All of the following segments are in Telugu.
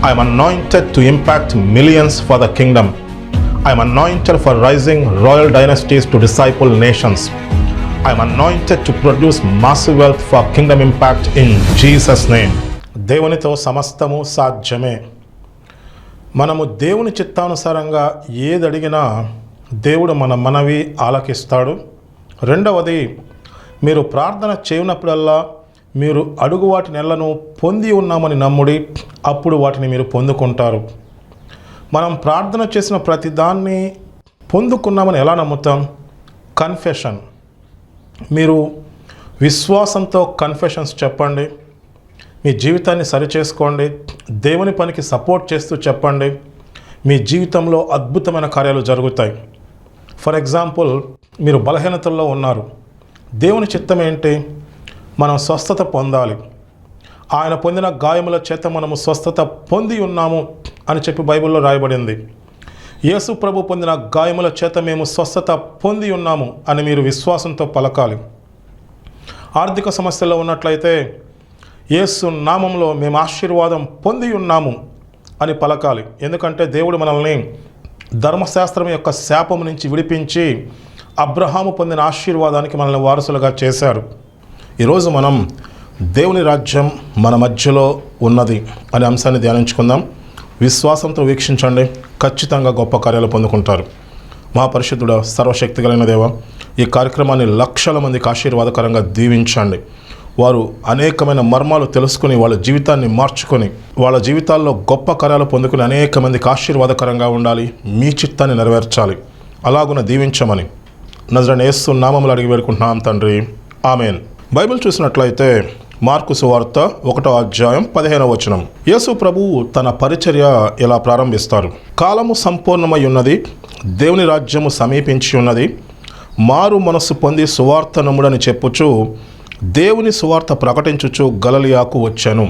I am anointed to impact millions for the kingdom. I am anointed for rising royal dynasties to disciple nations. I am anointed to produce massive wealth for kingdom impact in Jesus' name. దేవునితో సమస్తము సాధ్యమే. మనము దేవుని చిత్తానుసారంగా ఏది అడిగినా దేవుడు మన మనవి ఆలకిస్తాడు. రెండవది, మీరు ప్రార్థన చేయనప్పుడల్లా మీరు అడుగు వాటి నెలను పొంది ఉన్నామని నమ్ముడి, అప్పుడు వాటిని మీరు పొందుకుంటారు. మనం ప్రార్థన చేసిన ప్రతి దాన్ని పొందుకున్నామని ఎలా నమ్ముతాం? కన్ఫెషన్. మీరు విశ్వాసంతో కన్ఫెషన్స్ చెప్పండి. మీ జీవితాన్ని సరిచేసుకోండి. దేవుని పనికి సపోర్ట్ చేస్తూ చెప్పండి. మీ జీవితంలో అద్భుతమైన కార్యాలు జరుగుతాయి. ఫర్ ఎగ్జాంపుల్, మీరు బలహీనతల్లో ఉన్నారు. దేవుని చిత్తం ఏంటి? మనం స్వస్థత పొందాలి. ఆయన పొందిన గాయముల చేత మనము స్వస్థత పొంది ఉన్నాము అని చెప్పి బైబిల్లో రాయబడింది. యేసు ప్రభు పొందిన గాయముల చేత మేము స్వస్థత పొంది ఉన్నాము అని మీరు విశ్వాసంతో పలకాలి. ఆర్థిక సమస్యలో ఉన్నట్లయితే యేసు నామంలో మేము ఆశీర్వాదం పొంది ఉన్నాము అని పలకాలి. ఎందుకంటే దేవుడు మనల్ని ధర్మశాస్త్రం యొక్క శాపం నుంచి విడిపించి అబ్రహాము పొందిన ఆశీర్వాదానికి మనల్ని వారసులుగా చేశారు. ఈరోజు మనం దేవుని రాజ్యం మన మధ్యలో ఉన్నది అనే అంశాన్ని ధ్యానించుకుందాం. విశ్వాసంతో వీక్షించండి, ఖచ్చితంగా గొప్ప కార్యాలు పొందుకుంటారు. మహాపరిశుద్ధుడ, సర్వశక్తి కలిగిన దేవ, ఈ కార్యక్రమాన్ని లక్షల మందికి ఆశీర్వాదకరంగా దీవించండి. వారు అనేకమైన మర్మాలు తెలుసుకుని వాళ్ళ జీవితాన్ని మార్చుకొని వాళ్ళ జీవితాల్లో గొప్ప కార్యాలు పొందుకుని అనేక మందికి ఆశీర్వాదకరంగా ఉండాలి. మీ చిత్తాన్ని నెరవేర్చాలి. అలాగున దీవించమని నజరేయుడైన యేసు నామములో అడిగి వేడుకుంటున్నాం తండ్రి, ఆమేన్. బైబిల్ చూసినట్లయితే మార్కు సువార్త 1వ అధ్యాయం 15వ వచనం. యేసు ప్రభువు తన పరిచర్య ఇలా ప్రారంభిస్తారు. కాలము సంపూర్ణమై ఉన్నది, దేవుని రాజ్యము సమీపించి ఉన్నది, మారు మనస్సు పొంది సువార్త నమ్ముడని చెప్పుచు దేవుని సువార్త ప్రకటించుచు గలిలయకు వచ్చాను.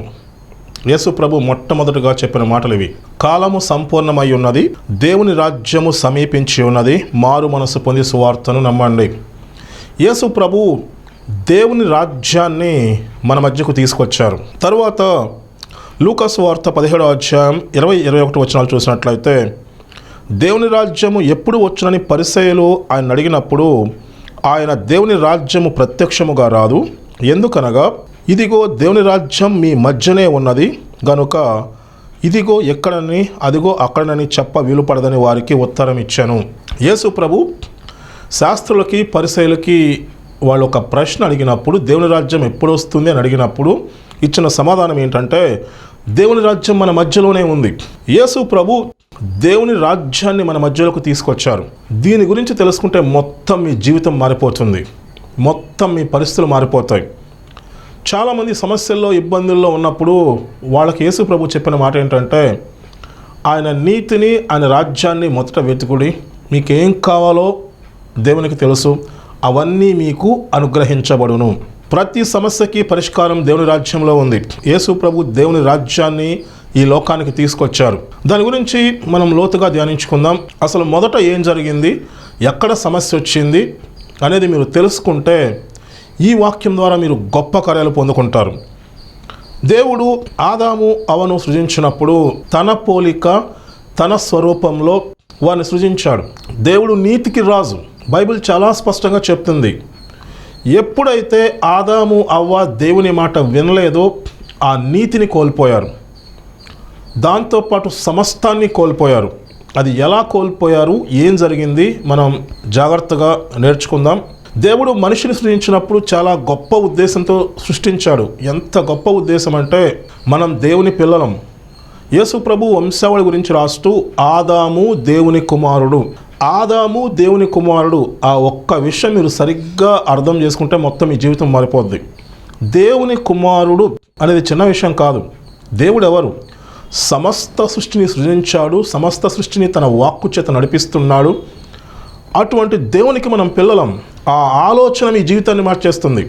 యేసు ప్రభు మొట్టమొదటిగా చెప్పిన మాటలు ఇవి. కాలము సంపూర్ణమై ఉన్నది, దేవుని రాజ్యము సమీపించి ఉన్నది, మారు మనస్సు పొంది సువార్తను నమ్మండి. యేసు ప్రభు దేవుని రాజ్యాన్ని మన మధ్యకు తీసుకొచ్చారు. తరువాత లూకా సువార్త 17వ అధ్యాయం 20-21 వచనాలు చూసినట్లయితే, దేవుని రాజ్యము ఎప్పుడు వచ్చునని పరిసయ్యులు ఆయన అడిగినప్పుడు ఆయన దేవుని రాజ్యము ప్రత్యక్షముగా రాదు, ఎందుకనగా ఇదిగో దేవుని రాజ్యం మీ మధ్యనే ఉన్నది గనుక ఇదిగో ఎక్కడని అదిగో అక్కడనని చెప్ప వీలుపడదని వారికి ఉత్తరం ఇచ్చాను. యేసు ప్రభు శాస్త్రులకి పరిసయ్యులకి వాళ్ళు ఒక ప్రశ్న అడిగినప్పుడు, దేవుని రాజ్యం ఎప్పుడు వస్తుంది అని అడిగినప్పుడు ఇచ్చిన సమాధానం ఏంటంటే, దేవుని రాజ్యం మన మధ్యలోనే ఉంది. యేసు ప్రభు దేవుని రాజ్యాన్ని మన మధ్యలోకి తీసుకొచ్చారు. దీని గురించి తెలుసుకుంటే మొత్తం మీ జీవితం మారిపోతుంది, మొత్తం మీ పరిస్థితులు మారిపోతాయి. చాలామంది సమస్యల్లో ఇబ్బందుల్లో ఉన్నప్పుడు వాళ్ళకి యేసు ప్రభు చెప్పిన మాట ఏంటంటే, ఆయన నీతిని ఆయన రాజ్యాన్ని మొదట వెతుకుడి, మీకేం కావాలో దేవునికి తెలుసు, అవన్నీ మీకు అనుగ్రహించబడును. ప్రతి సమస్యకి పరిష్కారం దేవుని రాజ్యంలో ఉంది. యేసు ప్రభు దేవుని రాజ్యాన్ని ఈ లోకానికి తీసుకొచ్చారు. దాని గురించి మనం లోతుగా ధ్యానించుకుందాం. అసలు మొదట ఏం జరిగింది, ఎక్కడ సమస్య వచ్చింది అనేది మీరు తెలుసుకుంటే ఈ వాక్యం ద్వారా మీరు గొప్ప కార్యాలు పొందుకుంటారు. దేవుడు ఆదాము అవను సృజించినప్పుడు తన పోలిక తన స్వరూపంలో వారిని సృజించాడు. దేవుడు నీతికి రాజు. బైబిల్ చాలా స్పష్టంగా చెప్తుంది. ఎప్పుడైతే ఆదాము అవ్వ దేవుని మాట వినలేదో ఆ నీతిని కోల్పోయారు, దాంతోపాటు సమస్తాన్ని కోల్పోయారు. అది ఎలా కోల్పోయారు, ఏం జరిగింది మనం జాగ్రత్తగా నేర్చుకుందాం. దేవుడు మనిషిని సృష్టించినప్పుడు చాలా గొప్ప ఉద్దేశంతో సృష్టించాడు. ఎంత గొప్ప ఉద్దేశం అంటే, మనం దేవుని పిల్లలం. యేసు ప్రభు వంశావళి గురించి రాస్తూ ఆదాము దేవుని కుమారుడు, ఆదాము దేవుని కుమారుడు, ఆ ఒక్క విషయం మీరు సరిగ్గా అర్థం చేసుకుంటే మొత్తం మీ జీవితం మారిపోద్ది. దేవుని కుమారుడు అనేది చిన్న విషయం కాదు. దేవుడు ఎవరు? సమస్త సృష్టిని సృజించాడు, సమస్త సృష్టిని తన వాక్కు చేత నడిపిస్తున్నాడు. అటువంటి దేవునికి మనం పిల్లలం. ఆ ఆలోచన మీ జీవితాన్ని మార్చేస్తుంది.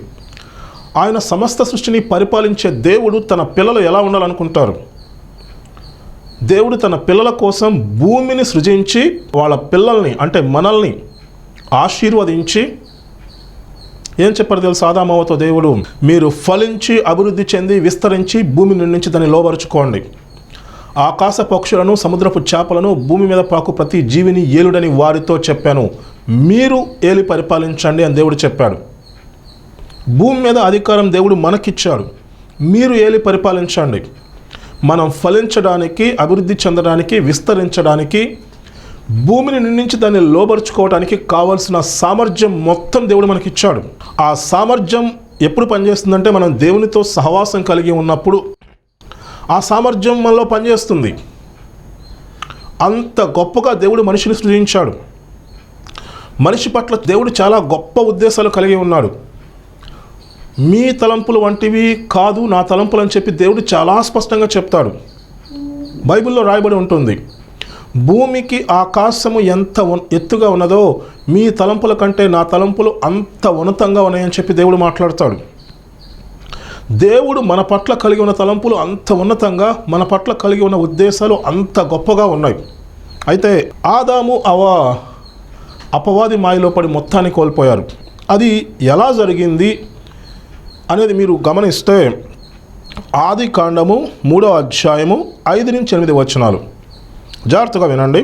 ఆయన సమస్త సృష్టిని పరిపాలించే దేవుడు తన పిల్లలు ఎలా ఉండాలనుకుంటారు? దేవుడు తన పిల్లల కోసం భూమిని సృజించి వాళ్ళ పిల్లల్ని అంటే మనల్ని ఆశీర్వదించి ఏం చెప్పారు తెలుసు? ఆదామవ్వతో దేవుడు, మీరు ఫలించి అభివృద్ధి చెంది విస్తరించి భూమి నుంచి దాన్ని లోబరుచుకోండి. ఆకాశ పక్షులను, సముద్రపు చేపలను, భూమి మీద పాకు ప్రతి జీవిని ఏలుడని వారితో చెప్పాను. మీరు ఏలి పరిపాలించండి అని దేవుడు చెప్పాడు. భూమి మీద అధికారం దేవుడు మనకిచ్చాడు. మీరు ఏలి పరిపాలించండి. మనం ఫలించడానికి, అభివృద్ధి చెందడానికి, విస్తరించడానికి, భూమిని నిండించి దాన్ని లోబరుచుకోవడానికి కావలసిన సామర్థ్యం మొత్తం దేవుడు మనకిచ్చాడు. ఆ సామర్థ్యం ఎప్పుడు పనిచేస్తుందంటే మనం దేవునితో సహవాసం కలిగి ఉన్నప్పుడు ఆ సామర్థ్యం మనలో పనిచేస్తుంది. అంత గొప్పగా దేవుడు మనిషిని సృజించాడు. మనిషి పట్ల దేవుడు చాలా గొప్ప ఉద్దేశాలు కలిగి ఉన్నాడు. మీ తలంపులు వంటివి కాదు నా తలంపులు అని చెప్పి దేవుడు చాలా స్పష్టంగా చెప్తాడు. బైబిల్లో రాయబడి ఉంటుంది, భూమికి ఆకాశము ఎంత ఎత్తుగా ఉన్నదో మీ తలంపుల కంటే నా తలంపులు అంత ఉన్నతంగా ఉన్నాయని చెప్పి దేవుడు మాట్లాడతాడు. దేవుడు మన పట్ల కలిగి ఉన్న తలంపులు అంత ఉన్నతంగా, మన పట్ల కలిగి ఉన్న ఉద్దేశాలు అంత గొప్పగా ఉన్నాయి. అయితే ఆదాము అపవాది మాయలో పడి మొత్తాన్ని కోల్పోయారు. అది ఎలా జరిగింది అనేది మీరు గమనిస్తే ఆది కాండము 3వ అధ్యాయము 5-8 వచనాలు జాగ్రత్తగా వినండి.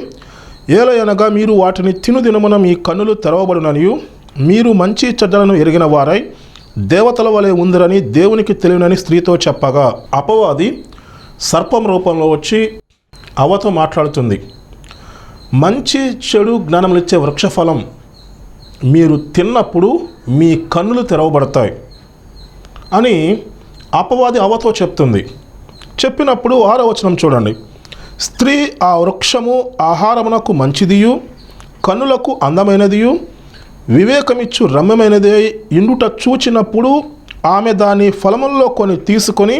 ఏలయనగా మీరు వాటిని తినుదినమున మీ కన్నులు తెరవబడుననియు మీరు మంచి చెడ్డలను ఎరిగిన వారై దేవతల వలె ఉందిరని దేవునికి తెలియనని స్త్రీతో చెప్పగా, అపవాది సర్పం రూపంలో వచ్చి అవ్వతో మాట్లాడుతుంది. మంచి చెడు జ్ఞానములిచ్చే వృక్షఫలం మీరు తిన్నప్పుడు మీ కన్నులు తెరవబడతాయి అని అపవాది అవ్వతో చెప్తుంది. చెప్పినప్పుడు 6వ వచనం చూడండి. స్త్రీ ఆ వృక్షము ఆహారమునకు మంచిదియు కన్నులకు అందమైనదియు వివేకమిచ్చు రమ్యమైనది ఇండుట చూచినప్పుడు ఆమె దాని ఫలముల్లో కొన్ని తీసుకొని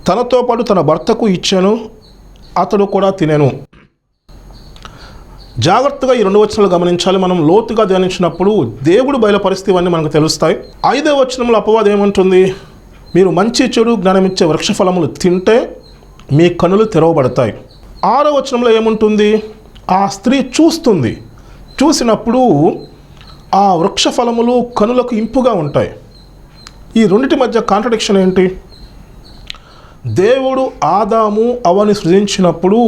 తనతో పాటు తన భర్తకు ఇచ్చాను, అతడు కూడా తినెను. జాగ్రత్తగా ఈ 2 వచనాలు గమనించాలి. మనం లోతుగా ధ్యానించినప్పుడు దేవుడు బయలుపరిస్థితివన్నీ మనకు తెలుస్తాయి. 5వ వచనంలో అపవాదం ఏమంటుంది? మీరు మంచి చెడు జ్ఞానమిచ్చే వృక్ష ఫలములు తింటే మీ కన్నులు తెరవబడతాయి. 6వ వచనంలో ఏముంటుంది? ఆ స్త్రీ చూస్తుంది. చూసినప్పుడు ఆ వృక్ష ఫలములు కనులకు ఇంపుగా ఉంటాయి. ఈ రెండిటి మధ్య కాంట్రడిక్షన్ ఏంటి? దేవుడు ఆదాము అవ్వని సృజించినప్పుడు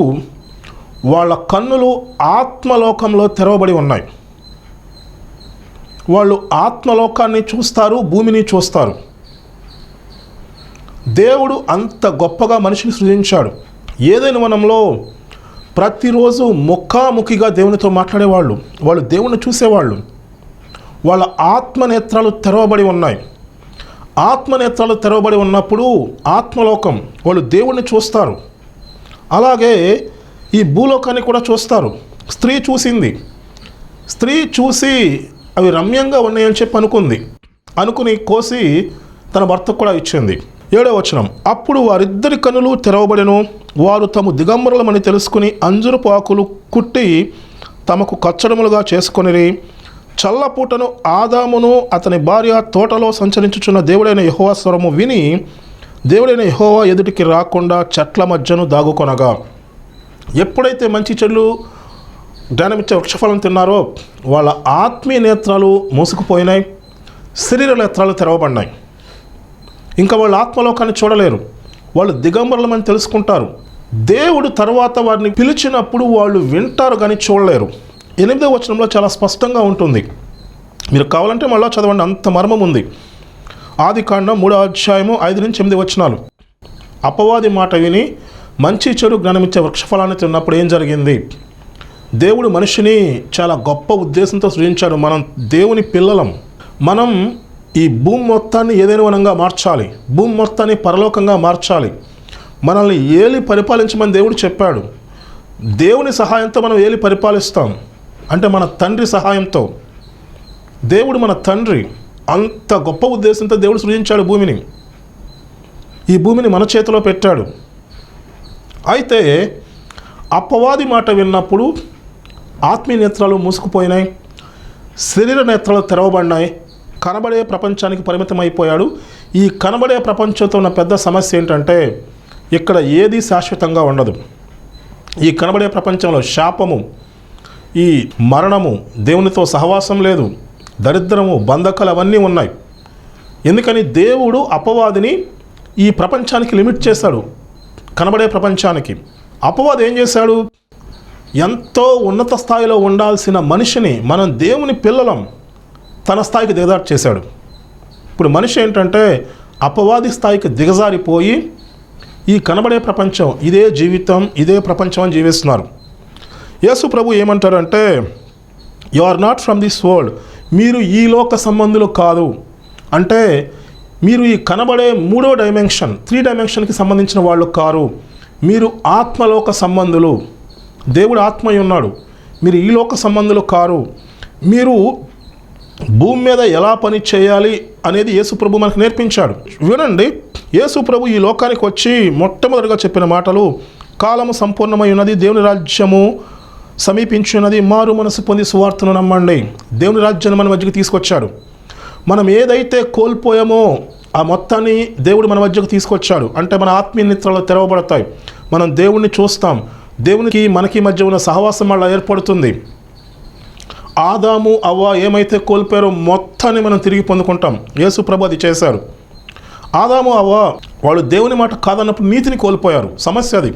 వాళ్ళ కన్నులు ఆత్మలోకంలో తెరవబడి ఉన్నాయి. వాళ్ళు ఆత్మలోకాన్ని చూస్తారు, భూమిని చూస్తారు. దేవుడు అంత గొప్పగా మనిషిని సృజించాడు. ఏదైనా వనంలో ప్రతిరోజు ముఖాముఖిగా దేవునితో మాట్లాడేవాళ్ళు, వాళ్ళు దేవుణ్ణి చూసేవాళ్ళు. వాళ్ళ ఆత్మనేత్రాలు తెరవబడి ఉన్నాయి. ఆత్మనేత్రాలు తెరవబడి ఉన్నప్పుడు ఆత్మలోకం, వాళ్ళు దేవుణ్ణి చూస్తారు. అలాగే ఈ భూలోకాన్ని కూడా చూస్తారు. స్త్రీ చూసింది. స్త్రీ చూసి అవి రమ్యంగా ఉన్నాయని చెప్పి అనుకుని కోసి తన భర్తకు కూడా ఇచ్చింది. 7వ వచనం. అప్పుడు వారిద్దరి కన్నులు తెరవబడెను. వారు తాము దిగంబరులమని తెలుసుకుని అంజురపు ఆకులు కుట్టి తమకు కచ్చడములుగా చేసుకొనిరి. చల్లపూటను ఆదామును అతని భార్య తోటలో సంచరించుచున్న దేవుడైన యెహోవా స్వరము విని దేవుడైన యెహోవా ఎదుటికి రాకుండా చెట్ల మధ్యను దాగుకొనగా, ఎప్పుడైతే మంచి చెట్లు జ్ఞానమిచ్చే వృక్షఫలం తిన్నారో వాళ్ళ ఆత్మీయ నేత్రాలు మూసుకుపోయినాయి, శరీర నేత్రాలు తెరవబడినాయి. ఇంకా వాళ్ళు ఆత్మలోకాన్ని చూడలేరు. వాళ్ళు దిగంబరులమని తెలుసుకుంటారు. దేవుడు తర్వాత వారిని పిలిచినప్పుడు వాళ్ళు వింటారు కానీ చూడలేరు. 8వ వచనంలో చాలా స్పష్టంగా ఉంటుంది. మీరు కావాలంటే మళ్ళా చదవండి, అంత మర్మం ఉంది. ఆది కాండం 3వ అధ్యాయము 5-8 వచనాలు. అపవాది మాట విని మంచి చెడు జ్ఞానమిచ్చే వృక్షఫలాన్ని తిన్నప్పుడు ఏం జరిగింది? దేవుడు మనిషిని చాలా గొప్ప ఉద్దేశంతో సృజించాడు. మనం దేవుని పిల్లలం. మనం ఈ భూమి మొత్తాన్ని ఏదైనా వనంగా మార్చాలి, భూమి మొత్తాన్ని పరలోకంగా మార్చాలి. మనల్ని ఏలి పరిపాలించమని దేవుడు చెప్పాడు. దేవుని సహాయంతో మనం ఏలి పరిపాలిస్తాం. అంటే మన తండ్రి సహాయంతో. దేవుడు మన తండ్రి. అంత గొప్ప ఉద్దేశంతో దేవుడు సృజించాడు భూమిని. ఈ భూమిని మన చేతిలో పెట్టాడు. అయితే అపవాది మాట విన్నప్పుడు ఆత్మీయ నేత్రాలు మూసుకుపోయినాయి, శరీర నేత్రాలు తెరవబడినాయి. కనబడే ప్రపంచానికి పరిమితం అయిపోయాడు. ఈ కనబడే ప్రపంచంతో ఉన్న పెద్ద సమస్య ఏంటంటే ఇక్కడ ఏది శాశ్వతంగా ఉండదు. ఈ కనబడే ప్రపంచంలో శాపము, ఈ మరణము, దేవునితో సహవాసం లేదు, దరిద్రము, బంధకాలు అవన్నీ ఉన్నాయి. ఎందుకని దేవుడు అపవాదిని ఈ ప్రపంచానికి లిమిట్ చేశాడు, కనబడే ప్రపంచానికి. అపవాది ఏం చేశాడు? ఎంతో ఉన్నత స్థాయిలో ఉండాల్సిన మనిషిని, మనం దేవుని పిల్లలం, తన స్థాయికి దిగజారు చేశాడు. ఇప్పుడు మనిషి ఏంటంటే అపవాది స్థాయికి దిగజారిపోయి ఈ కనబడే ప్రపంచం, ఇదే జీవితం, ఇదే ప్రపంచం అని జీవిస్తున్నారు. యేసు ప్రభు ఏమంటారంటే, you are not from this world, మీరు ఈ లోక సంబంధులు కాదు. అంటే మీరు ఈ కనబడే 3వ డైమెన్షన్, 3 డైమెన్షన్కి సంబంధించిన వాళ్ళు కారు. మీరు ఆత్మలోక సంబంధులు. దేవుడు ఆత్మయ్య ఉన్నాడు, మీరు ఈ లోక సంబంధులు కారు. మీరు భూమి మీద ఎలా పని చేయాలి అనేది యేసు ప్రభు మనకు నేర్పించాడు. వినండి, యేసు ప్రభు ఈ లోకానికి వచ్చి మొట్టమొదటిగా చెప్పిన మాటలు, కాలము సంపూర్ణమై ఉన్నది, దేవుని రాజ్యము సమీపించున్నది, మారు మనసు పొంది సువార్తను నమ్మండి. దేవుని రాజ్యాన్ని మన మధ్యకు తీసుకొచ్చాడు. మనం ఏదైతే కోల్పోయామో ఆ మొత్తాన్ని దేవుడు మన మధ్యకు తీసుకొచ్చాడు. అంటే మన ఆత్మీయ నేత్రాలు తెరవబడతాయి, మనం దేవుణ్ణి చూస్తాం, దేవునికి మనకి మధ్య ఉన్న సహవాసం వల్ల ఏర్పడుతుంది. ఆదాము అవ్వ ఏమైతే కోల్పోయారో మొత్తాన్ని మనం తిరిగి పొందుకుంటాం. యేసు ప్రభు అది చేశారు. ఆదాము అవ్వ వాళ్ళు దేవుని మాట కాదన్నప్పుడు నీతిని కోల్పోయారు. సమస్య అది.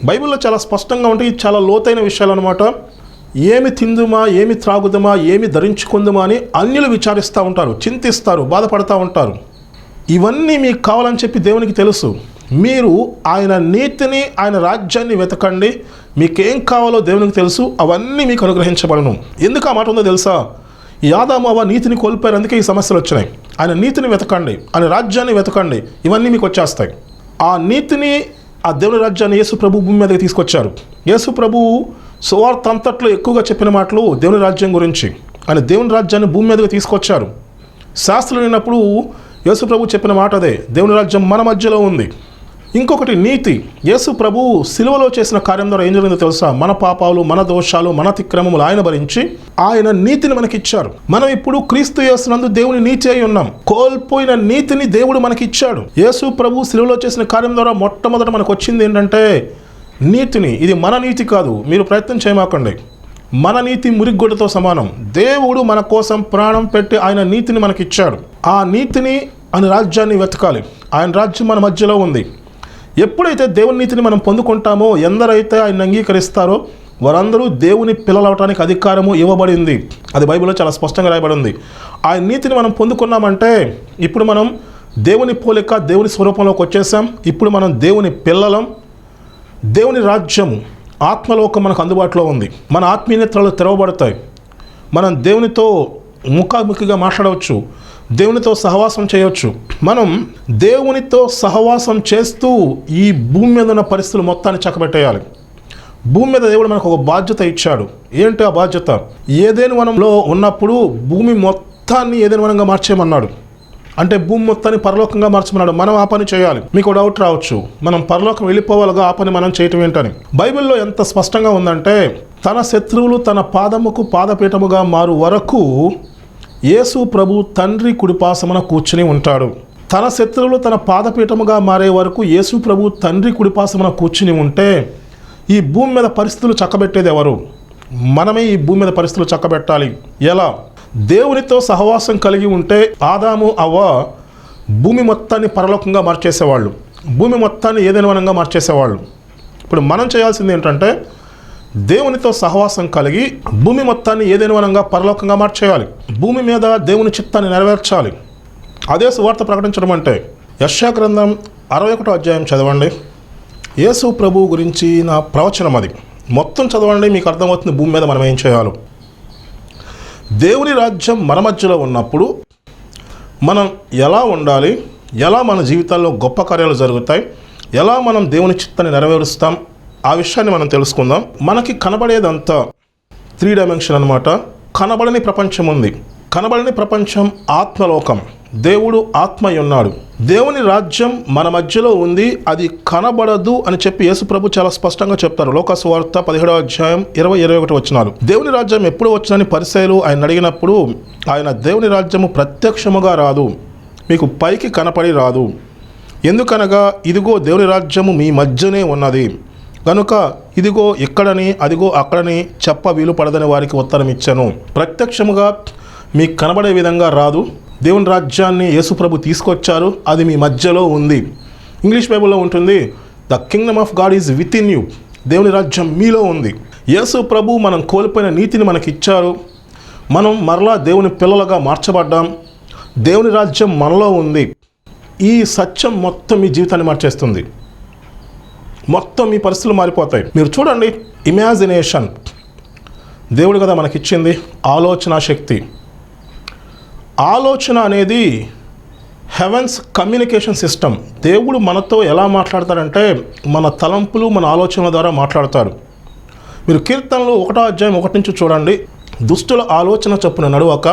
బైబిల్లో చాలా స్పష్టంగా ఉంటాయి, చాలా లోతైన విషయాలు అనమాట. ఏమి తిందుమా, ఏమి త్రాగుదమా, ఏమి ధరించుకుందుమా అని అన్యులు విచారిస్తూ ఉంటారు, చింతిస్తారు, బాధపడుతూ ఉంటారు. ఇవన్నీ మీకు కావాలని చెప్పి దేవునికి తెలుసు. మీరు ఆయన నీతిని, ఆయన రాజ్యాన్ని వెతకండి, మీకేం కావాలో దేవునికి తెలుసు, అవన్నీ మీకు అనుగ్రహించబడను. ఎందుకు ఆ మాట ఉందో తెలుసా? ఈ ఆదాము అవ్వ నీతిని కోల్పోయారు, అందుకే ఈ సమస్యలు వచ్చినాయి. ఆయన నీతిని వెతకండి, ఆయన రాజ్యాన్ని వెతకండి, ఇవన్నీ మీకు వచ్చేస్తాయి. ఆ నీతిని, ఆ దేవుని రాజ్యాన్ని యేసు ప్రభు భూమి మీదకి తీసుకొచ్చారు. యేసు ప్రభు సువార్త అంతట్లో ఎక్కువగా చెప్పిన మాటలు దేవుని రాజ్యం గురించి. ఆయన దేవుని రాజ్యాన్ని భూమి మీదకి తీసుకొచ్చారు. శాస్త్రులు అయినప్పుడు యేసు ప్రభు చెప్పిన మాట అదే, దేవుని రాజ్యం మన మధ్యలో ఉంది. ఇంకొకటి నీతి. యేసు ప్రభు సిలువలో చేసిన కార్యం ద్వారా ఏం జరిగిందో తెలుసా? మన పాపాలు, మన దోషాలు, మన అతిక్రమములు ఆయన భరించి ఆయన నీతిని మనకిచ్చారు. మనం ఇప్పుడు క్రీస్తు యేసునందు దేవుని నీతి అయి ఉన్నాం. కోల్పోయిన నీతిని దేవుడు మనకిచ్చాడు. యేసు ప్రభు సిలువలో చేసిన కార్యం ద్వారా మొట్టమొదట మనకు వచ్చింది ఏంటంటే నీతిని. ఇది మన నీతి కాదు, మీరు ప్రయత్నం చేయమాకండి. మన నీతి మురిగొడ్డతో సమానం. దేవుడు మన కోసం ప్రాణం పెట్టి ఆయన నీతిని మనకిచ్చాడు. ఆ నీతిని, ఆయన రాజ్యాన్ని వెతకాలి. ఆయన రాజ్యం మన మధ్యలో ఉంది. ఎప్పుడైతే దేవుని నీతిని మనం పొందుకుంటామో, ఎందరైతే ఆయన అంగీకరిస్తారో వారందరూ దేవుని పిల్లలవటానికి అధికారము ఇవ్వబడింది. అది బైబిల్లో చాలా స్పష్టంగా రాయబడి ఉంది. ఆయన నీతిని మనం పొందుకున్నామంటే ఇప్పుడు మనం దేవుని పోలిక, దేవుని స్వరూపంలోకి వచ్చేసాం. ఇప్పుడు మనం దేవుని పిల్లలం. దేవుని రాజ్యము, ఆత్మలోకం మనకు అందుబాటులో ఉంది. మన ఆత్మీయ నేత్రాలు తెరవబడతాయి. మనం దేవునితో ముఖాముఖిగా మాట్లాడవచ్చు, దేవునితో సహవాసం చేయవచ్చు. మనం దేవునితో సహవాసం చేస్తూ ఈ భూమి మీద ఉన్న పరిస్థితులు మొత్తాన్ని చక్కబెట్టేయాలి. భూమి మీద దేవుడు మనకు ఒక బాధ్యత ఇచ్చాడు. ఏంటి ఆ బాధ్యత? ఏదైనా వనంలో ఉన్నప్పుడు భూమి మొత్తాన్ని ఏదైనా వనంగా మార్చేయమన్నాడు. అంటే భూమి మొత్తాన్ని పరలోకంగా మార్చమన్నాడు. మనం ఆ పని చేయాలి. మీకు డౌట్ రావచ్చు, మనం పరలోకం వెళ్ళిపోవాలిగా, ఆ పని మనం చేయటం ఏంటని. బైబిల్లో ఎంత స్పష్టంగా ఉందంటే, తన శత్రువులు తన పాదముకు పాదపీఠముగా మారు వరకు యేసు ప్రభు తండ్రి కుడిపాసమున కూర్చుని ఉంటాడు. తన శత్రువులు తన పాదపీఠముగా మారే వరకు యేసు ప్రభు తండ్రి కుడిపాసమున కూర్చుని ఉంటే ఈ భూమి మీద పరిస్థితులు చక్కబెట్టేది ఎవరు? మనమే ఈ భూమి మీద పరిస్థితులు చక్కబెట్టాలి. ఎలా? దేవునితో సహవాసం కలిగి ఉంటే ఆదాము అవ్వ భూమి మొత్తాన్ని పరలోకంగా మార్చేసేవాళ్ళు, భూమి మొత్తాన్ని ఏదైనా వనంగా మార్చేసేవాళ్ళు. ఇప్పుడు మనం చేయాల్సింది ఏంటంటే దేవునితో సహవాసం కలిగి భూమి మొత్తాన్ని ఏదైనా వనంగా పరలోకంగా మార్చేయాలి. భూమి మీద దేవుని చిత్తాన్ని నెరవేర్చాలి. అదే సువార్త ప్రకటించడం అంటే. యెషయా గ్రంథం 61వ అధ్యాయం చదవండి. యేసు ప్రభువు గురించి నా ప్రవచనం అది. మొత్తం చదవండి, మీకు అర్థమవుతుంది భూమి మీద మనం ఏం చేయాలో. దేవుని రాజ్యం మన మధ్యలో ఉన్నప్పుడు మనం ఎలా ఉండాలి, ఎలా మన జీవితాల్లో గొప్ప కార్యాలు జరుగుతాయి, ఎలా మనం దేవుని చిత్తాన్ని నెరవేరుస్తాం, ఆ విషయాన్ని మనం తెలుసుకుందాం. మనకి కనబడేదంతా 3 డైమెన్షన్ అనమాట. కనబడని ప్రపంచం ఉంది. కనబడని ప్రపంచం ఆత్మలోకం. దేవుడు ఆత్మయ్య ఉన్నాడు. దేవుని రాజ్యం మన మధ్యలో ఉంది, అది కనబడదు అని చెప్పి యేసు ప్రభు చాలా స్పష్టంగా చెప్తారు. లోకాసు వార్త 17వ అధ్యాయం 20-21 వచనాలు. దేవుని రాజ్యం ఎప్పుడు వచ్చినని పరిసయ్యులు ఆయన అడిగినప్పుడు ఆయన, దేవుని రాజ్యము ప్రత్యక్షముగా రాదు, మీకు పైకి కనపడి రాదు. ఎందుకనగా ఇదిగో దేవుని రాజ్యము మీ మధ్యనే ఉన్నది, కనుక ఇదిగో ఇక్కడని అదిగో అక్కడని చెప్ప వీలు పడదని వారికి ఉత్తరం ఇచ్చాను. ప్రత్యక్షముగా మీకు కనబడే విధంగా రాదు. దేవుని రాజ్యాన్ని యేసు ప్రభు తీసుకొచ్చారు, అది మీ మధ్యలో ఉంది. ఇంగ్లీష్ బైబిల్లో ఉంటుంది, the Kingdom of God is with in you. దేవుని రాజ్యం మీలో ఉంది. యేసు ప్రభు మనం కోల్పోయిన నీతిని మనకి ఇచ్చారు. మనం మరలా దేవుని పిల్లలుగా మార్చబడ్డాం. దేవుని రాజ్యం మనలో ఉంది. ఈ సత్యం మొత్తం మీ జీవితాన్ని మార్చేస్తుంది. మొత్తం మీ పరిస్థితులు మారిపోతాయి. మీరు చూడండి, ఇమాజినేషన్ దేవుడు కదా మనకిచ్చింది, ఆలోచన శక్తి. ఆలోచన అనేది హెవెన్స్ కమ్యూనికేషన్ సిస్టమ్. దేవుడు మనతో ఎలా మాట్లాడతాడంటే మన తలంపులు, మన ఆలోచనల ద్వారా మాట్లాడతారు. మీరు కీర్తనలు 1వ అధ్యాయం 1 నుంచి చూడండి. దుష్టుల ఆలోచన చొప్పున నడువక,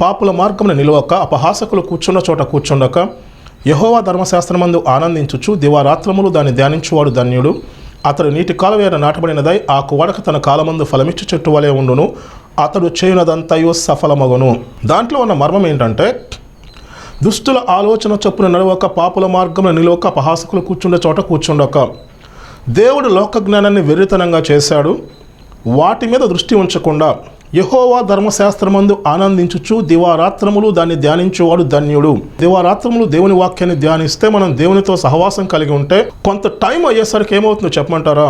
పాపుల మార్గమున నిలవక, అపహాసకులు కూర్చున్న చోట కూర్చుండక, యెహోవా ధర్మశాస్త్రమందు ఆనందించుచు దివారాత్రములు దాన్ని ధ్యానించువాడు ధన్యుడు. అతడు నీటి కాలువేర నాటబడినదై ఆ కువడక తన కాలమందు ఫలమిచ్చు చెట్టు వలె ఉండును. అతడు చేయునదంతయు సఫలమగును. దాంట్లో ఉన్న మర్మం ఏంటంటే, దుష్టుల ఆలోచన చొప్పున నడవక, పాపుల మార్గంలో నిలవక, అపహాసకులు కూర్చుండే చోట కూర్చుండక. దేవుడు లోక జ్ఞానాన్ని వెర్రితనంగా చేశాడు. వాటి మీద దృష్టి ఉంచకుండా యెహోవా ధర్మశాస్త్రమందు ఆనందించుచు దివారాత్రములు దాన్ని ధ్యానించువాడు ధన్యుడు. దివారాత్రములు దేవుని వాక్యాన్ని ధ్యానిస్తే మనం దేవునితో సహవాసం కలిగి ఉంటే కొంత టైం అయ్యేసరికి ఏమవుతుందో చెప్పమంటారా?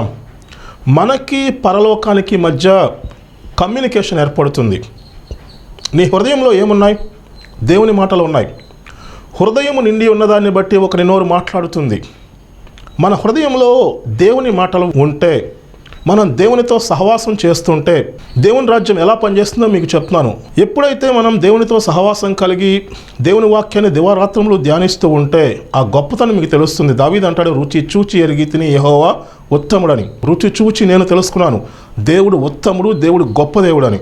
మనకి పరలోకానికి మధ్య కమ్యూనికేషన్ ఏర్పడుతుంది. నీ హృదయంలో ఏమున్నాయి? దేవుని మాటలు ఉన్నాయి. హృదయం నిండి ఉన్నదాన్ని బట్టి ఒకరి నోరు మాట్లాడుతుంది. మన హృదయంలో దేవుని మాటలు ఉంటే, మనం దేవునితో సహవాసం చేస్తుంటే దేవుని రాజ్యం ఎలా పనిచేస్తుందో మీకు చెప్తున్నాను. ఎప్పుడైతే మనం దేవునితో సహవాసం కలిగి దేవుని వాక్యాన్ని దివారాత్రములు ధ్యానిస్తూ ఉంటే ఆ గొప్పతనం మీకు తెలుస్తుంది. దావీదు అంటాడు, రుచి చూచి ఎరిగి తిని యెహోవా ఉత్తముడని. రుచి చూచి నేను తెలుసుకున్నాను దేవుడు ఉత్తముడు, దేవుడు గొప్ప దేవుడని.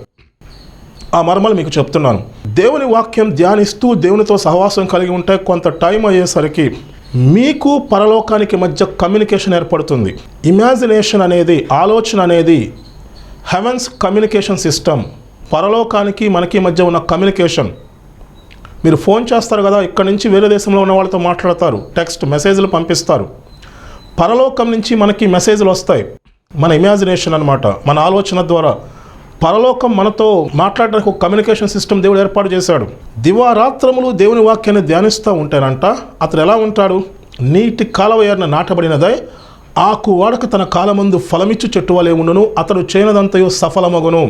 ఆ మర్మాలు మీకు చెప్తున్నాను. దేవుని వాక్యం ధ్యానిస్తూ దేవునితో సహవాసం కలిగి ఉంటే కొంత టైం అయ్యేసరికి మీకు పరలోకానికి మధ్య కమ్యూనికేషన్ ఏర్పడుతుంది. ఇమాజినేషన్ అనేది, ఆలోచన అనేది హెవెన్స్ కమ్యూనికేషన్ సిస్టమ్. పరలోకానికి మనకి మధ్య ఉన్న కమ్యూనికేషన్. మీరు ఫోన్ చేస్తారు కదా, ఇక్కడ నుంచి వేరే దేశంలో ఉన్న వాళ్ళతో మాట్లాడతారు, టెక్స్ట్ మెసేజ్లు పంపిస్తారు. పరలోకం నుంచి మనకి మెసేజ్లు వస్తాయి. మన ఇమాజినేషన్ అన్నమాట, మన ఆలోచన ద్వారా పరలోకం మనతో మాట్లాడడానికి ఒక కమ్యూనికేషన్ సిస్టమ్ దేవుడు ఏర్పాటు చేశాడు. దివారాత్రములు దేవుని వాక్యాన్ని ధ్యానిస్తూ ఉంటేనంట అతడు ఎలా ఉంటాడు? నీటి కాలవయర్న నాటబడినదై ఆకు వాడక తన కాలమందు ఫలమిచ్చు చెట్టు వలె ఉండును. అతడు చేయనదంతయు సఫలమగును.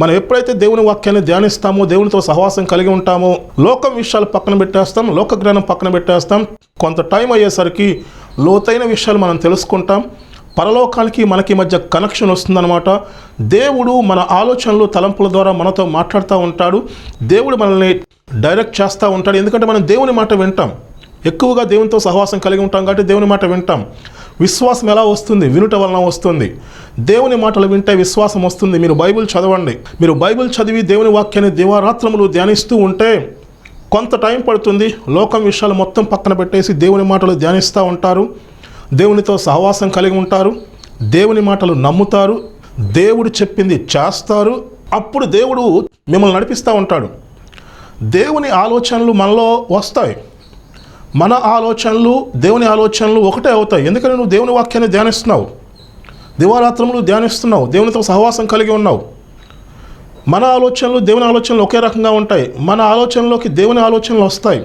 మనం ఎప్పుడైతే దేవుని వాక్యాన్ని ధ్యానిస్తామో, దేవునితో సహవాసం కలిగి ఉంటామో, లోకం విషయాలు పక్కన పెట్టేస్తాం, లోక జ్ఞానం పక్కన పెట్టేస్తాం. కొంత టైం అయ్యేసరికి లోతైన విషయాలు మనం తెలుసుకుంటాం. పరలోకానికి మనకి మధ్య కనెక్షన్ వస్తుందన్నమాట. దేవుడు మన ఆలోచనలు, తలంపుల ద్వారా మనతో మాట్లాడుతూ ఉంటాడు. దేవుడు మనల్ని డైరెక్ట్ చేస్తూ ఉంటాడు. ఎందుకంటే మనం దేవుని మాట వింటాం. ఎక్కువగా దేవునితో సహవాసం కలిగి ఉంటాం కాబట్టి దేవుని మాట వింటాం. విశ్వాసం ఎలా వస్తుంది? వినుట వలన వస్తుంది. దేవుని మాటలు వింటే విశ్వాసం వస్తుంది. మీరు బైబిల్ చదవండి. మీరు బైబిల్ చదివి దేవుని వాక్యాన్ని దివారాత్రములు ధ్యానిస్తూ ఉంటే కొంత టైం పడుతుంది. లోకం విషయాలు మొత్తం పక్కన పెట్టేసి దేవుని మాటలు ధ్యానిస్తూ ఉంటారు. దేవునితో సహవాసం కలిగి ఉంటారు. దేవుని మాటలు నమ్ముతారు. దేవుడు చెప్పింది చేస్తారు. అప్పుడు దేవుడు మిమ్మల్ని నడిపిస్తూ ఉంటాడు. దేవుని ఆలోచనలు మనలో వస్తాయి. మన ఆలోచనలు దేవుని ఆలోచనలు ఒకటే అవుతాయి. ఎందుకంటే నువ్వు దేవుని వాక్యాన్ని ధ్యానిస్తున్నావు, దివారాత్రములు ధ్యానిస్తున్నావు, దేవునితో సహవాసం కలిగి ఉన్నావు. మన ఆలోచనలు దేవుని ఆలోచనలు ఒకే రకంగా ఉంటాయి. మన ఆలోచనలోకి దేవుని ఆలోచనలు వస్తాయి.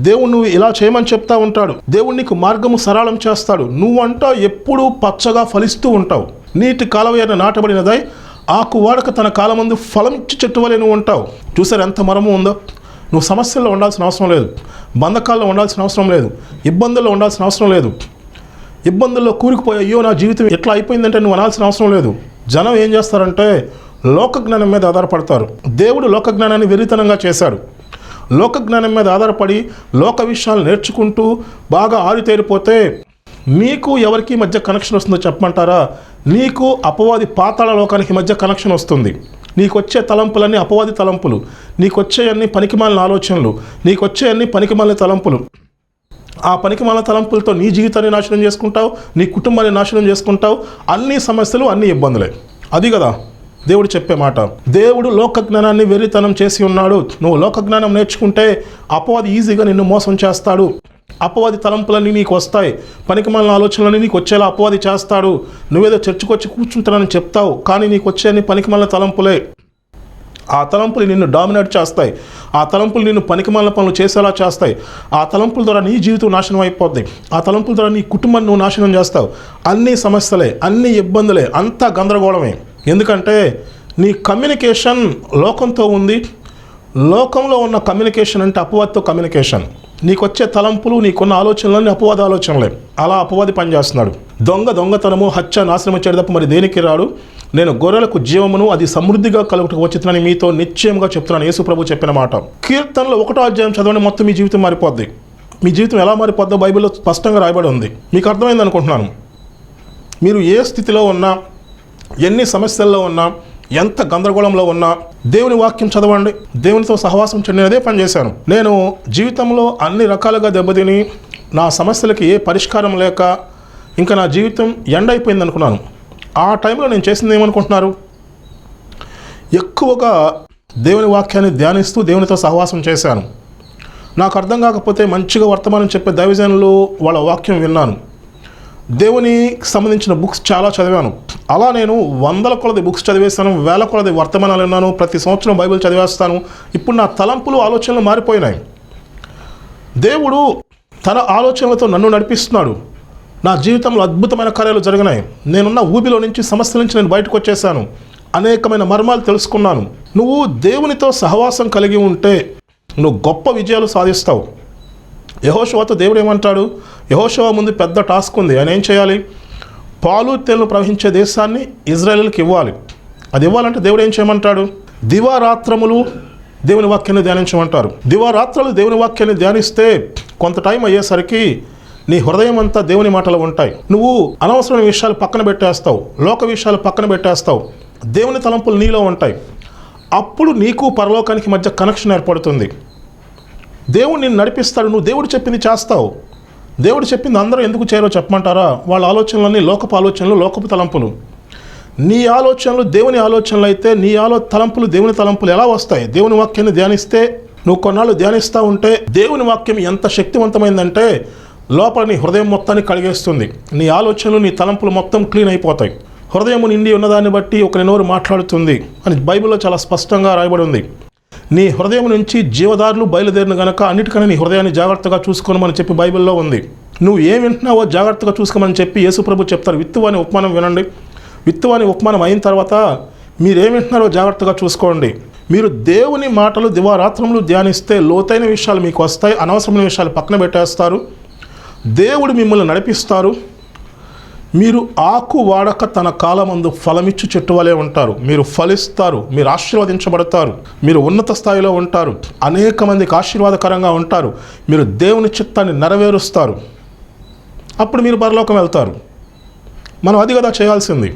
దేవుడు నువ్వు ఇలా చేయమని చెప్తా ఉంటాడు. దేవుడు నీకు మార్గము సరళం చేస్తాడు. నువ్వంట ఎప్పుడూ పచ్చగా ఫలిస్తూ ఉంటావు. నీటి కాలవయర్న నాటబడినదై ఆకు వాడక తన కాలమందు ఫలమిచ్చి చెట్టు వలె నువ్వు ఉంటావు. చూసారు ఎంత మరము ఉందో? నువ్వు సమస్యల్లో ఉండాల్సిన అవసరం లేదు, బంధకాల్లో ఉండాల్సిన అవసరం లేదు, ఇబ్బందుల్లో ఉండాల్సిన అవసరం లేదు. ఇబ్బందుల్లో కూరుకుపోయి అయ్యో నా జీవితం ఎట్లా అయిపోయిందంటే నువ్వు అనాల్సిన అవసరం లేదు. జనం ఏం చేస్తారంటే లోక జ్ఞానం మీద ఆధారపడతారు. దేవుడు లోక జ్ఞానాన్ని వెర్రితనంగా చేశాడు. లోక జ్ఞానం మీద ఆధారపడి లోక విషయాలు నేర్చుకుంటూ బాగా ఆరితేరిపోతే నీకు ఎవరికి మధ్య కనెక్షన్ వస్తుందో చెప్పమంటారా? నీకు అపవాది పాతాళ లోకానికి మధ్య కనెక్షన్ వస్తుంది. నీకు వచ్చే తలంపులన్నీ అపవాది తలంపులు, నీకు వచ్చే అన్ని పనికిమాలిన ఆలోచనలు, నీకు వచ్చే అన్ని పనికిమాలిన తలంపులు. ఆ పనికిమాలిన తలంపులతో నీ జీవితాన్ని నాశనం చేసుకుంటావు, నీ కుటుంబాన్ని నాశనం చేసుకుంటావు. అన్ని సమస్యలు, అన్ని ఇబ్బందులే. అది కదా దేవుడు చెప్పే మాట. దేవుడు లోక జ్ఞానాన్ని వెర్రితనం చేసి ఉన్నాడు. నువ్వు లోక జ్ఞానం నేర్చుకుంటే అపవాది ఈజీగా నిన్ను మోసం చేస్తాడు. అపవాది తలంపులన్నీ నీకు వస్తాయి, పనికిమాలిన ఆలోచనలన్నీ నీకు వచ్చేలా అపవాది చేస్తాడు. నువ్వేదో చర్చకు వచ్చి కూర్చుంటానని చెప్తావు, కానీ నీకు వచ్చే అన్ని పనికిమాలిన తలంపులే. ఆ తలంపులు నిన్ను డామినేట్ చేస్తాయి. ఆ తలంపులు నిన్ను పనికిమాలిన పనులు చేసేలా చేస్తాయి. ఆ తలంపుల ద్వారా నీ జీవితం నాశనం అయిపోద్ది. ఆ తలంపుల ద్వారా నీ కుటుంబాన్ని నువ్వు నాశనం చేస్తావు. అన్ని సమస్యలే, అన్ని ఇబ్బందులే, అంతా గందరగోళమే. ఎందుకంటే నీ కమ్యూనికేషన్ లోకంతో ఉంది. లోకంలో ఉన్న కమ్యూనికేషన్ అంటే అపవాదితో కమ్యూనికేషన్. నీకు వచ్చే తలంపులు, నీకున్న ఆలోచనలన్నీ అపవాద ఆలోచనలే. అలా అపవాది పనిచేస్తున్నాడు. దొంగతనము, హత్య, నాశనం వచ్చేది తప్ప మరి దేనికి రాడు. నేను గొర్రెలకు జీవమును అది సమృద్ధిగా కలుగుటకు వచ్చిందని మీతో నిశ్చయంగా చెప్తున్నాను. యేసు ప్రభు చెప్పిన మాట. కీర్తనలో 1వ అధ్యాయం చదవండి, మొత్తం మీ జీవితం మారిపోద్ది. మీ జీవితం ఎలా మారిపోద్దో బైబిల్లో స్పష్టంగా రాయబడి ఉంది. మీకు అర్థమైంది అనుకుంటున్నాను. మీరు ఏ స్థితిలో ఉన్నా, ఎన్ని సమస్యల్లో ఉన్నా, ఎంత గందరగోళంలో ఉన్నా దేవుని వాక్యం చదవండి, దేవునితో సహవాసం చేయండి. నేను అదే పని చేశాను. నేను జీవితంలో అన్ని రకాలుగా దెబ్బతిని నా సమస్యలకి ఏ పరిష్కారం లేక ఇంకా నా జీవితం ఎండ్ అయిపోయింది అనుకున్నాను. ఆ టైంలో నేను చేసింది ఏమనుకుంటున్నారు? ఎక్కువగా దేవుని వాక్యాన్ని ధ్యానిస్తూ దేవునితో సహవాసం చేశాను. నాకు అర్థం కాకపోతే మంచిగా వర్తమానం చెప్పే దైవజనులు వాళ్ళ వాక్యం విన్నాను. దేవునికి సంబంధించిన బుక్స్ చాలా చదివాను. అలా నేను 100ల కొలది బుక్స్ చదివేస్తాను, 1000ల కొలది వర్తమానాలు విన్నాను. ప్రతి సంవత్సరం బైబిల్ చదివేస్తాను. ఇప్పుడు నా తలంపులు, ఆలోచనలు మారిపోయినాయి. దేవుడు తన ఆలోచనలతో నన్ను నడిపిస్తున్నాడు. నా జీవితంలో అద్భుతమైన కార్యాలు జరిగినాయి. నేనున్న ఊబిలో నుంచి, సమస్యల నుంచి నేను బయటకు వచ్చేసాను. అనేకమైన మర్మాలు తెలుసుకున్నాను. నువ్వు దేవునితో సహవాసం కలిగి ఉంటే నువ్వు గొప్ప విజయాలు సాధిస్తావు. యెహోషువతో దేవుడు ఏమంటాడు? యెహోషువ ముందు పెద్ద టాస్క్ ఉంది. ఆయన ఏం చేయాలి? పాలు తేనెలు ప్రవహించే దేశాన్ని ఇజ్రాయేలుకి ఇవ్వాలి. అది ఇవ్వాలంటే దేవుడు ఏం చేయమంటాడు? దివారాత్రములు దేవుని వాక్యాన్ని ధ్యానించమంటారు. దివారాత్రులు దేవుని వాక్యాన్ని ధ్యానిస్తే కొంత టైం అయ్యేసరికి నీ హృదయం అంతా దేవుని మాటలు ఉంటాయి. నువ్వు అనవసరమైన విషయాలు పక్కన పెట్టేస్తావు, లోక విషయాలు పక్కన పెట్టేస్తావు. దేవుని తలంపులు నీలో ఉంటాయి. అప్పుడు నీకు పరలోకానికి మధ్య కనెక్షన్ ఏర్పడుతుంది. దేవుడు నిన్ను నడిపిస్తాడు. నువ్వు దేవుడు చెప్పింది చేస్తావు. దేవుడు చెప్పింది అందరూ ఎందుకు చేయరో చెప్పమంటారా? వాళ్ళ ఆలోచనలన్నీ లోకపు ఆలోచనలు, లోకపు తలంపులు. నీ ఆలోచనలు దేవుని ఆలోచనలు అయితే నీ తలంపులు దేవుని తలంపులు ఎలా వస్తాయి? దేవుని వాక్యాన్ని ధ్యానిస్తే, నువ్వు కొన్నాళ్ళు ధ్యానిస్తూ ఉంటే దేవుని వాక్యం ఎంత శక్తివంతమైందంటే లోపల నీ హృదయం మొత్తాన్ని కడిగేస్తుంది. నీ ఆలోచనలు, నీ తలంపులు మొత్తం క్లీన్ అయిపోతాయి. హృదయము నిండి ఉన్నదాన్ని బట్టి ఒకరి నోరు మాట్లాడుతుంది అని బైబిల్లో చాలా స్పష్టంగా రాయబడి ఉంది. నీ హృదయం నుంచి జీవదారులు బయలుదేరిన గనక అన్నిటికన్నా నీ హృదయాన్ని జాగ్రత్తగా చూసుకోమని చెప్పి బైబిల్లో ఉంది. నువ్వు ఏం వింటున్నావో జాగ్రత్తగా చూసుకోమని చెప్పి యేసు ప్రభు చెప్తారు. విత్తువాని ఉపమానం వినండి. విత్తువాని ఉపమానం అయిన తర్వాత మీరేం వింటున్నారో జాగ్రత్తగా చూసుకోండి. మీరు దేవుని మాటలు దివారాత్రములు ధ్యానిస్తే లోతైన విషయాలు మీకు వస్తాయి. అనవసరమైన విషయాలు పక్కన పెట్టేస్తారు. దేవుడు మిమ్మల్ని నడిపిస్తారు. మీరు ఆకు వాడక తన కాలమందు ఫలమిచ్చు చెట్టు వలె ఉంటారు. మీరు ఫలిస్తారు, మీరు ఆశీర్వదించబడతారు, మీరు ఉన్నత స్థాయిలో ఉంటారు, అనేక మందికి ఆశీర్వాదకరంగా ఉంటారు, మీరు దేవుని చిత్తాన్ని నెరవేరుస్తారు. అప్పుడు మీరు పరలోకం వెళ్తారు. మనం అది కదా చేయాల్సింది.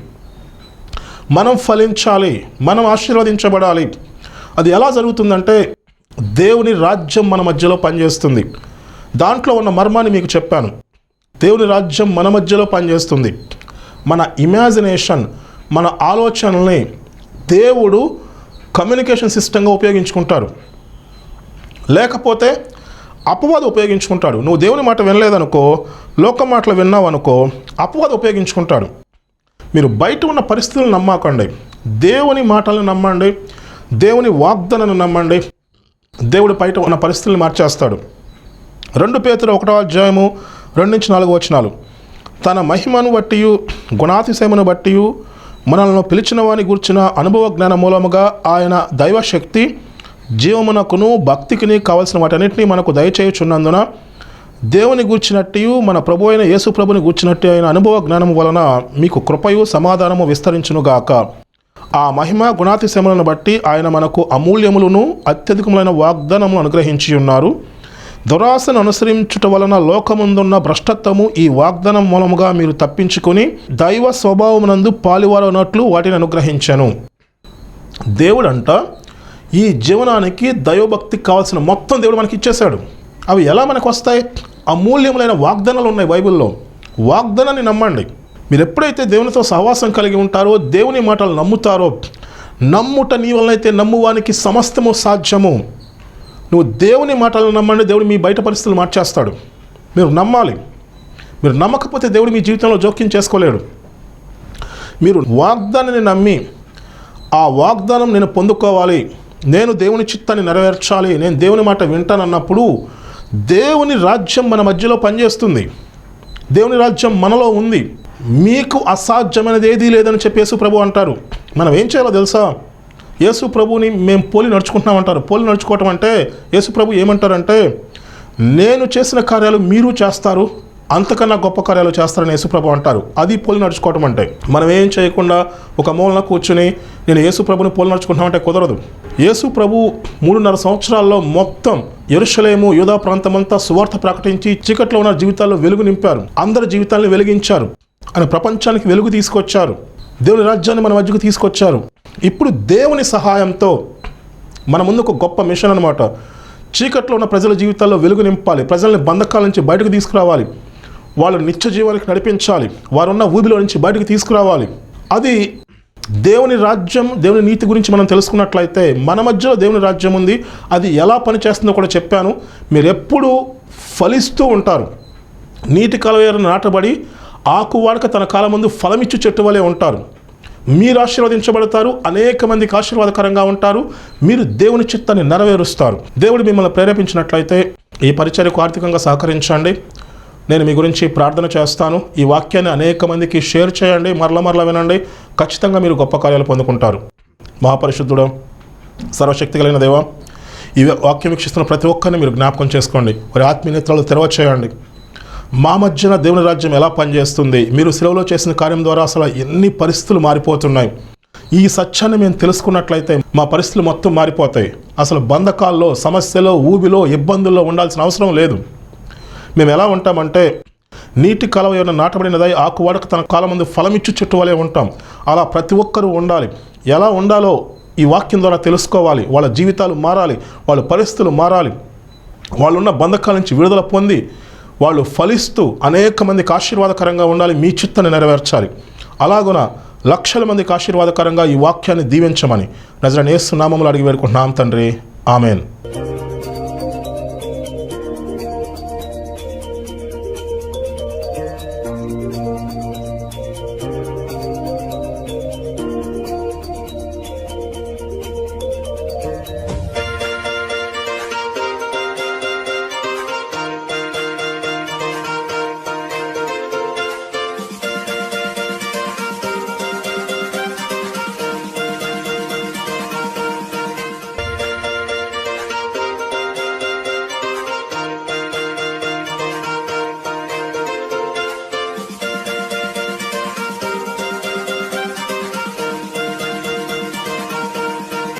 మనం ఫలించాలి, మనం ఆశీర్వదించబడాలి. అది ఎలా జరుగుతుందంటే దేవుని రాజ్యం మన మధ్యలో పనిచేస్తుంది. దాంట్లో ఉన్న మర్మాన్ని మీకు చెప్పాను. దేవుని రాజ్యం మన మధ్యలో పనిచేస్తుంది. మన ఇమాజినేషన్, మన ఆలోచనల్ని దేవుడు కమ్యూనికేషన్ సిస్టంగా ఉపయోగించుకుంటారు. లేకపోతే అపవాదం ఉపయోగించుకుంటాడు. నువ్వు దేవుని మాట వినలేదనుకో, లోక మాటలు విన్నావు అనుకో, అపవాదం ఉపయోగించుకుంటాడు. మీరు బయట ఉన్న పరిస్థితులను నమ్మకండి, దేవుని మాటలను నమ్మండి, దేవుని వాగ్దానాన్ని నమ్మండి. దేవుడు బయట ఉన్న పరిస్థితులను మార్చేస్తాడు. 2 పేతురు 1వ అధ్యాయము 2-4 వచనాలు. తన మహిమను బట్టి, గుణాతిశయమును బట్టి మనల్ని పిలిచిన వాని గూర్చిన అనుభవ జ్ఞాన మూలముగా ఆయన దైవశక్తి జీవమునకును భక్తికిని కావలసిన వాటన్నిటినీ మనకు దయచేయుచున్నందున దేవుని గూర్చినట్టు మన ప్రభు అయిన యేసు ప్రభుని గూర్చినట్టు అయిన అనుభవ జ్ఞానము వలన మీకు కృపయు సమాధానము విస్తరించునుగాక. ఆ మహిమ గుణాతిశయములను బట్టి ఆయన మనకు అమూల్యములను అత్యధికములైన వాగ్దానములు అనుగ్రహించి ఉన్నారు. దురాశను అనుసరించుట వలన లోకముందున్న భ్రష్టత్వము ఈ వాగ్దానం మూలముగా మీరు తప్పించుకొని దైవ స్వభావమునందు పాలివారనట్లు వాటిని అనుగ్రహించాను. దేవుడంట ఈ జీవనానికి దైవభక్తికి కావాల్సిన మొత్తం దేవుడు మనకి ఇచ్చేశాడు. అవి ఎలా మనకు వస్తాయి? అమూల్యములైన వాగ్దానాలు ఉన్నాయి బైబిల్లో. వాగ్దానాన్ని నమ్మండి. మీరు ఎప్పుడైతే దేవునితో సహవాసం కలిగి ఉంటారో, దేవుని మాటలు నమ్ముతారో, నమ్ముట నీ వలనైతే నమ్మువానికి సమస్తము సాధ్యము. నువ్వు దేవుని మాటలను నమ్మండి, దేవుడు మీ బయట పరిస్థితులు మార్చేస్తాడు. మీరు నమ్మాలి. మీరు నమ్మకపోతే దేవుడు మీ జీవితంలో జోక్యం చేసుకోలేడు. మీరు వాగ్దానాన్ని నమ్మి ఆ వాగ్దానం నేను పొందుకోవాలి, నేను దేవుని చిత్తాన్ని నెరవేర్చాలి, నేను దేవుని మాట వింటానన్నప్పుడు దేవుని రాజ్యం మన మధ్యలో పనిచేస్తుంది. దేవుని రాజ్యం మనలో ఉంది. మీకు అసాధ్యమైనది ఏదీ లేదని చెప్పి యేసు ప్రభు అంటారు. మనం ఏం చేయాలో తెలుసా? యేసు ప్రభుని మేము పోలి నడుచుకుంటున్నామంటారు. పోలి నడుచుకోవటం అంటే యేసు ప్రభు ఏమంటారంటే, నేను చేసిన కార్యాలు మీరు చేస్తారు, అంతకన్నా గొప్ప కార్యాలు చేస్తారని యేసు ప్రభు అంటారు. అది పోలి నడుచుకోవటం అంటే. మనం ఏం చేయకుండా ఒక మూలన కూర్చుని నేను యేసు ప్రభుని పోలి నడుచుకుంటున్నామంటే కుదరదు. యేసు ప్రభు 3.5 సంవత్సరాల్లో మొత్తం యెరూషలేము యూదా ప్రాంతమంతా సువార్త ప్రకటించి చీకట్లో ఉన్న జీవితాల్లో వెలుగు నింపారు. అందరి జీవితాలను వెలిగించారు. ఆయన ప్రపంచానికి వెలుగు తీసుకొచ్చారు. దేవుని రాజ్యాన్ని మన మధ్యకు తీసుకొచ్చారు. ఇప్పుడు దేవుని సహాయంతో మన ముందు ఒక గొప్ప మిషన్ అనమాట. చీకట్లో ఉన్న ప్రజల జీవితాల్లో వెలుగు నింపాలి, ప్రజల్ని బంధకాల నుంచి బయటకు తీసుకురావాలి, వాళ్ళు నిత్య జీవానికి నడిపించాలి, వారున్న ఊబిలో నుంచి బయటకు తీసుకురావాలి. అది దేవుని రాజ్యం, దేవుని నీతి గురించి మనం తెలుసుకున్నట్లయితే మన మధ్యలో దేవుని రాజ్యం ఉంది. అది ఎలా పనిచేస్తుందో కూడా చెప్పాను. మీరు ఎప్పుడూ ఫలిస్తూ ఉంటారు. నీటి కాలువ నాటబడి ఆకు వాడక తన కాలం ముందు ఫలమిచ్చు చెట్టు వలె ఉంటారు. మీరు ఆశీర్వదించబడతారు, అనేక మందికి ఆశీర్వాదకరంగా ఉంటారు, మీరు దేవుని చిత్తాన్ని నెరవేరుస్తారు. దేవుడు మిమ్మల్ని ప్రేరేపించినట్లయితే ఈ పరిచర్యకు ఆర్థికంగా సహకరించండి. నేను మీ గురించి ప్రార్థన చేస్తాను. ఈ వాక్యాన్ని అనేక మందికి షేర్ చేయండి, మరల వినండి. ఖచ్చితంగా మీరు గొప్ప కార్యాలు పొందుకుంటారు. మహాపరిశుద్ధుడు, సర్వశక్తి కలిగిన దేవా, ఈ వాక్యం వీక్షిస్తున్న ప్రతి ఒక్కరిని మీరు జ్ఞాపకం చేసుకోండి. వారి ఆత్మీయ నేత్రాలు తెరవచేయండి. మా మధ్యన దేవుని రాజ్యం ఎలా పనిచేస్తుంది, మీరు సెలవులో చేసిన కార్యం ద్వారా అసలు ఎన్ని పరిస్థితులు మారిపోతున్నాయి. ఈ సత్యాన్ని మేము తెలుసుకున్నట్లయితే మా పరిస్థితులు మొత్తం మారిపోతాయి. అసలు బంధకాల్లో, సమస్యలో, ఊబిలో, ఇబ్బందుల్లో ఉండాల్సిన అవసరం లేదు. మేము ఎలా ఉంటామంటే నీటి కాలువ ఏమైనా నాటబడినదై ఆకు వాడక తన కాలం ముందు ఫలమిచ్చు చెట్టు వలె ఉంటాం. అలా ప్రతి ఒక్కరూ ఉండాలి. ఎలా ఉండాలో ఈ వాక్యం ద్వారా తెలుసుకోవాలి. వాళ్ళ జీవితాలు మారాలి, వాళ్ళ పరిస్థితులు మారాలి, వాళ్ళున్న బంధకాల నుంచి విడుదల పొంది వాళ్ళు ఫలిస్తూ అనేక మందికి ఆశీర్వాదకరంగా ఉండాలి, మీ చిత్తాన్ని నెరవేర్చాలి. అలాగున లక్షల మందికి ఆశీర్వాదకరంగా ఈ వాక్యాన్ని దీవించమని నజరేయుడైన యేసు నామములో అడిగి వేడుకుంటున్నాం తండ్రి. ఆమెన్.